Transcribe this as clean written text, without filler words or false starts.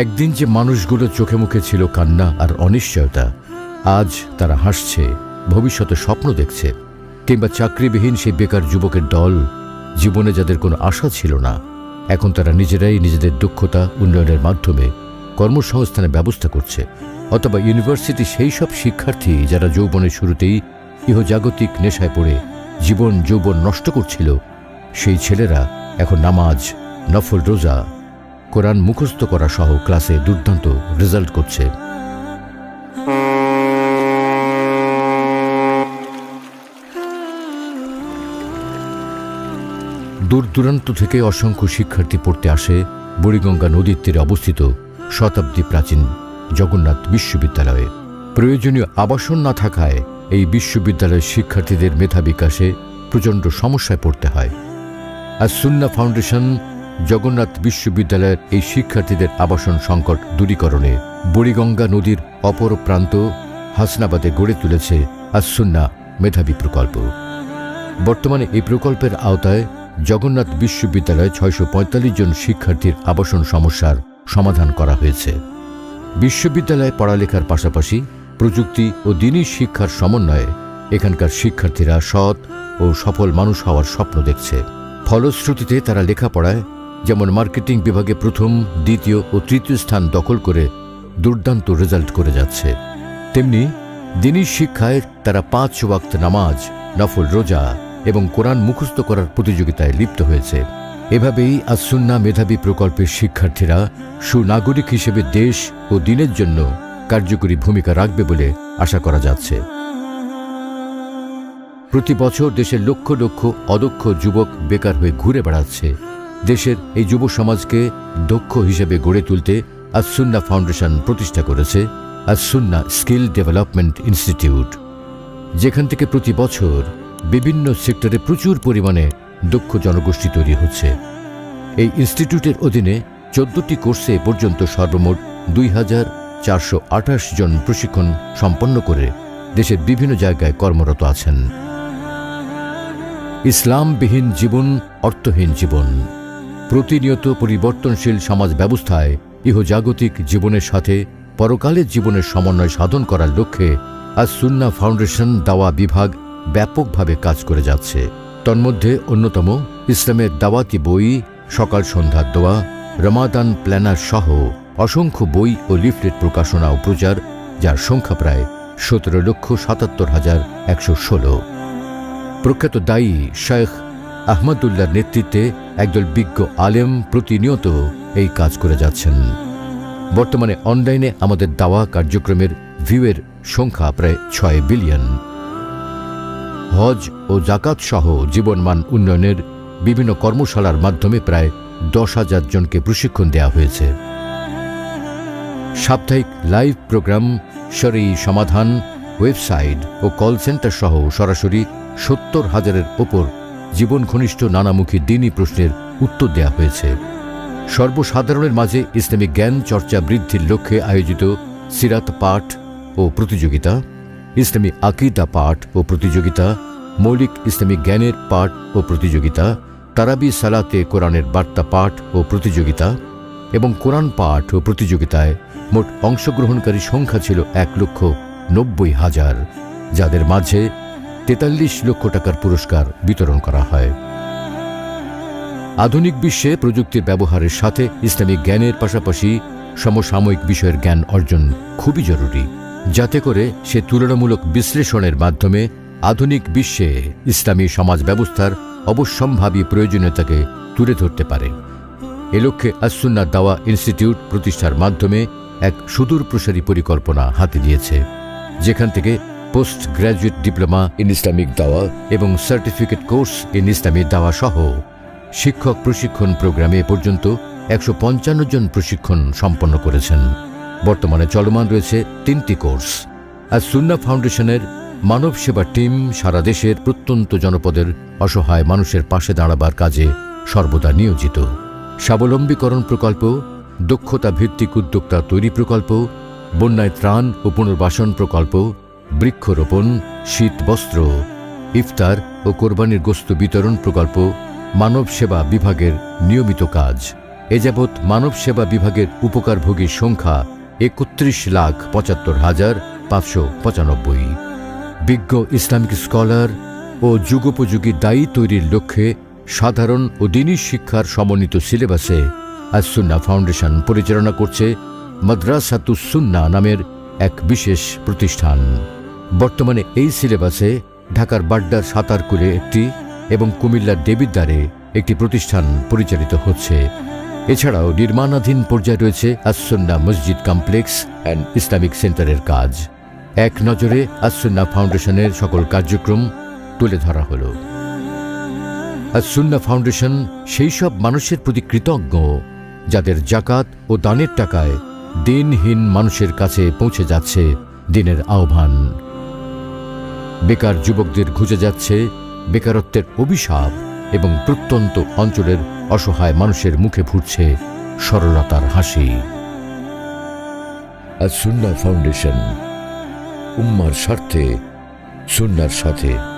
একদিন যে মানুষগুলো চোখে মুখে ছিল কান্না আর অনিশ্চয়তা, আজ তারা হাসছে, ভবিষ্যতে স্বপ্ন দেখছে। কিংবা চাকরিবিহীন সেই বেকার যুবকের দল, জীবনে যাদের কোনো আশা ছিল না, এখন তারা নিজেরাই নিজেদের দক্ষতা উন্নয়নের মাধ্যমে কর্মসংস্থানের ব্যবস্থা করছে। অথবা ইউনিভার্সিটি সেই সব শিক্ষার্থী যারা যৌবনের শুরুতেই ইহজাগতিক নেশায় পড়ে জীবন যৌবন নষ্ট করছিল, সেই ছেলেরা এখন নামাজ, নফল রোজা, কোরআন মুখস্থ করা সহ ক্লাসে দুর্দান্ত রেজাল্ট করছে। দূর দূরান্ত থেকে অসংখ্য শিক্ষার্থী পড়তে আসে বুড়িগঙ্গা নদীর তীরে অবস্থিত শতাব্দী প্রাচীন জগন্নাথ বিশ্ববিদ্যালয়ে। প্রয়োজনীয় আবাসন না থাকায় এই বিশ্ববিদ্যালয়ের শিক্ষার্থীদের মেধা বিকাশে প্রচণ্ড সমস্যায় পড়তে হয়। আজ সুন্নাহ ফাউন্ডেশন জগন্নাথ বিশ্ববিদ্যালয়ের এই শিক্ষার্থীদের আবাসন সংকট দূরীকরণে বুড়িগঙ্গা নদীর অপর প্রান্ত হাসনাবাদে গড়ে তুলেছে আস-সুন্নাহ মেধাবী প্রকল্প। বর্তমানে এই প্রকল্পের আওতায় জগন্নাথ বিশ্ববিদ্যালয়ে 645 জন শিক্ষার্থীর আবাসন সমস্যার সমাধান করা হয়েছে। বিশ্ববিদ্যালয়ে পড়ালেখার পাশাপাশি প্রযুক্তি ও দ্বীনি শিক্ষার সমন্বয়ে এখানকার শিক্ষার্থীরা সৎ ও সফল মানুষ হওয়ার স্বপ্ন দেখছে। ফলশ্রুতিতে তারা লেখাপড়ায় যেমন মার্কেটিং বিভাগে প্রথম, দ্বিতীয় ও তৃতীয় স্থান দখল করে দুর্দান্ত রেজাল্ট করে যাচ্ছে, তেমনি দ্বীনি শিক্ষায় তারা 5 ওয়াক্ত নামাজ, নফল রোজা এবং কোরআন মুখস্থ করার প্রতিযোগিতায় লিপ্ত হয়েছে। এভাবেই আস-সুন্নাহ মেধাবী প্রকল্পের শিক্ষার্থীরা সুনাগরিক হিসেবে দেশ ও দ্বীনের জন্য কার্যকরী ভূমিকা রাখবে বলে আশা করা যাচ্ছে। প্রতি বছর দেশের লক্ষ লক্ষ অদক্ষ যুবক বেকার হয়ে ঘুরে বেড়াচ্ছে। দেশের এই যুব সমাজকে দক্ষ হিসেবে গড়ে তুলতে আস-সুন্নাহ ফাউন্ডেশন প্রতিষ্ঠা করেছে আস-সুন্নাহ স্কিল ডেভেলপমেন্ট ইনস্টিটিউট, যেখান থেকে প্রতি বছর বিভিন্ন সেক্টরে প্রচুর পরিমাণে দক্ষ জনগোষ্ঠী তৈরি হচ্ছে। এই ইনস্টিটিউটের অধীনে 14টি কোর্সে পর্যন্ত সর্বমোট 2428 জন প্রশিক্ষণ সম্পন্ন করে দেশের বিভিন্ন জায়গায় কর্মরত আছেন। ইসলামবিহীন জীবন অর্থহীন জীবন। প্রতিনিয়ত পরিবর্তনশীল সমাজ ব্যবস্থায় ইহজাগতিক জীবনের সাথে পরকালের জীবনের সমন্বয় সাধন করার লক্ষ্যে আস-সুন্নাহ ফাউন্ডেশন দাওয়া বিভাগ ব্যাপকভাবে কাজ করে যাচ্ছে। তন্মধ্যে অন্যতম ইসলামের দাওয়াতি বই, সকাল সন্ধ্যার দোয়া, রমাদান প্ল্যানার সহ অসংখ্য বই ও লিফলেট প্রকাশনা ও প্রচার, যার সংখ্যা প্রায় 17,77,116। প্রখ্যাত দায়ী শেখ আহমদুল্লাহর নেতৃত্বে একদল বিজ্ঞ আলেম প্রতিনিয়ত এই কাজ করে যাচ্ছেন। বর্তমানে অনলাইনে আমাদের দাওয়া কার্যক্রমের ভিউয়ের সংখ্যা প্রায় 6 বিলিয়ন। হজ ও জাকাত সহ জীবনমান উন্নয়নের বিভিন্ন কর্মশালার মাধ্যমে প্রায় 10,000 জনকে প্রশিক্ষণ দেওয়া হয়েছে। সাপ্তাহিক লাইভ প্রোগ্রাম, শরঈ সমাধান, ওয়েবসাইট ও কল সেন্টার সহ সরাসরি 70,000-এর ওপর জীবন ঘনিষ্ঠ নানামুখী দ্বীনি প্রশ্নের উত্তর দেওয়া হয়েছে। সর্বসাধারণের মাঝে ইসলামিক জ্ঞান চর্চা বৃদ্ধির লক্ষ্যে আয়োজিত সিরাত পাঠ ও প্রতিযোগিতা, ইসলামী আকীদা পাঠ ও প্রতিযোগিতা, মৌলিক ইসলামিক জ্ঞানের পাঠ ও প্রতিযোগিতা, তারাবি সালাতে কোরআনের বার্তা পাঠ ও প্রতিযোগিতা এবং কোরআন পাঠ ও প্রতিযোগিতায় মোট অংশগ্রহণকারী সংখ্যা ছিল 1,90,000, যাদের মাঝে 43 লক্ষ টাকার পুরস্কার বিতরণ করা হয়। আধুনিক বিশ্বে প্রযুক্তির ব্যবহারের সাথে ইসলামিক জ্ঞানের পাশাপাশি সমসাময়িক বিষয়ের জ্ঞান অর্জন খুবই জরুরি, যাতে করে সে তুলনামূলক বিশ্লেষণের মাধ্যমে আধুনিক বিশ্বে ইসলামী সমাজ ব্যবস্থার অবশ্যম্ভাবী প্রয়োজনীয়তাকে তুলে ধরতে পারে। এ লক্ষ্যে আস-সুন্নাহ দাওয়া ইনস্টিটিউট প্রতিষ্ঠার মাধ্যমে এক সুদূরপ্রসারী পরিকল্পনা হাতে নিয়েছে, যেখান থেকে post graduate diploma in Islamic দাওয়া এবং সার্টিফিকেট কোর্স ইন ইসলামী দাওয়া সহ শিক্ষক প্রশিক্ষণ প্রোগ্রামে পর্যন্ত 155 জন প্রশিক্ষণ সম্পন্ন করেছেন। বর্তমানে চলমান রয়েছে 3টি কোর্স। আস-সুন্নাহ ফাউন্ডেশনের মানব সেবা টিম সারা দেশের প্রত্যন্ত জনপদের অসহায় মানুষের পাশে দাঁড়াবার কাজে সর্বদা নিয়োজিত। স্বাবলম্বীকরণ প্রকল্প, দক্ষতা ভিত্তিক উদ্যোক্তা তৈরি প্রকল্প, বন্যায় ত্রাণ ও পুনর্বাসন প্রকল্প, বৃক্ষরোপণ, শীত বস্ত্র, ইফতার ও কোরবানির গোশত বিতরণ প্রকল্প, মানব সেবা বিভাগের নিয়মিত কাজ। এ যাবৎ মানব সেবা বিভাগের উপকারভোগীর সংখ্যা ৩১,৭৫,৫৯৫। বিজ্ঞ ইসলামিক স্কলার ও যুগোপযোগী দায়ী তৈরির লক্ষ্যে সাধারণ ও দ্বীনি শিক্ষার সমন্বিত সিলেবাসে আস-সুন্নাহ ফাউন্ডেশন পরিচালনা করছে মাদ্রাসাতুস সুন্নাহ নামের এক বিশেষ প্রতিষ্ঠান। বর্তমানে এই সিলেবাসে ঢাকার বাড্ডার সাতারকুলে একটি এবং কুমিল্লার দেবিদ্বারে একটি প্রতিষ্ঠান পরিচালিত হচ্ছে। এছাড়াও নির্মাণাধীন পর্যায়ে রয়েছে আস-সুন্নাহ মসজিদ কমপ্লেক্স অ্যান্ড ইসলামিক সেন্টারের কাজ। এক নজরে আস-সুন্নাহ ফাউন্ডেশনের সকল কার্যক্রম তুলে ধরা হলো। আস-সুন্নাহ ফাউন্ডেশন সেই সব মানুষের প্রতি কৃতজ্ঞ যাদের জাকাত ও দানের টাকায় দিনহীন মানুষের কাছে পৌঁছে যাচ্ছে দিনের আহ্বান। বেকার যুবকদের ঘুচে যাচ্ছে বেকারত্বের অভিশাপ এবং প্রত্যন্ত অঞ্চলের অসহায় মানুষের মুখে ফুটছে সরলতার হাসি। আস-সুন্নাহ ফাউন্ডেশন, উম্মার স্বার্থে, সুন্নাহর সাথে।